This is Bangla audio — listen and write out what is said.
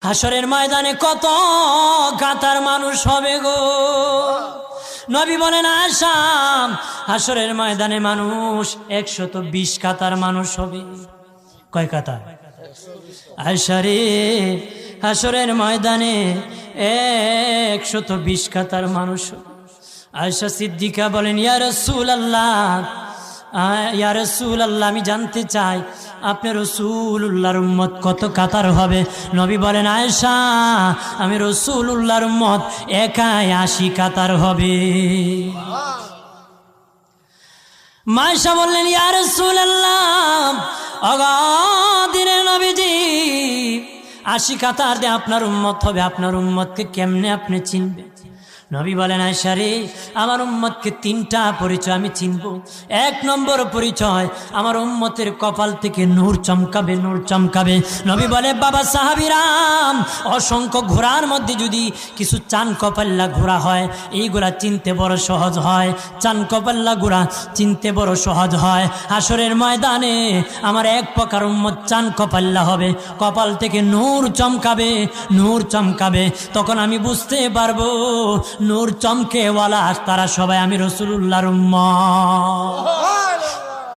হাসরের ময়দানে কত কাতার মানুষ হবে গো। নবী বলেন আয়েশা, হাসরের ময়দানে মানুষ 120 কাতার মানুষ হবে। কয় কাতার? আয়েশা রে, হাসরের ময়দানে 120 কাতার মানুষ হবে। আয়েশা সিদ্দিকা বলেন ইয়া রাসূলুল্লাহ, ইয়া রাসূলুল্লাহ, আমি জানতে চাই আপনি রাসূলুল্লাহর উম্মত কত কাতার হবে? নবী বলেন আয়েশা, আমি রাসূলুল্লাহর উম্মত একাই 80 কাতার হবে। আয়েশা বললেন ইয়া রাসূলুল্লাহ, অগাদিনের নবীজি 80 কাতার দিয়ে আপনার উম্মত হবে, আপনার উম্মতকে কেমনে আপনি চিনবেন? নবী বলেন আয়েশা রে, আমার উম্মতকে 3টা পরিচয় আমি চিনব। 1 নম্বর পরিচয়, আমার উম্মতের কপাল থেকে নূর চমকাবে, নূর চমকাবে। নবী বলে বাবা সাহাবীরাম, অসংখ্য ঘোড়ার মধ্যে যদি কিছু চান কপাল্লা ঘোড়া হয়, এইগুলা চিনতে বড় সহজ হয়। চান কপাল্লা ঘোড়া চিনতে বড় সহজ হয়। হাসরের ময়দানে আমার 1 প্রকার উম্মত চান কপাল্লা হবে, কপাল থেকে নূর চমকাবে, নূর চমকাবে। তখন আমি বুঝতে পারবো নূর চমকেওয়ালা তারা সবাই আমি রাসূলুল্লাহর উম্মত।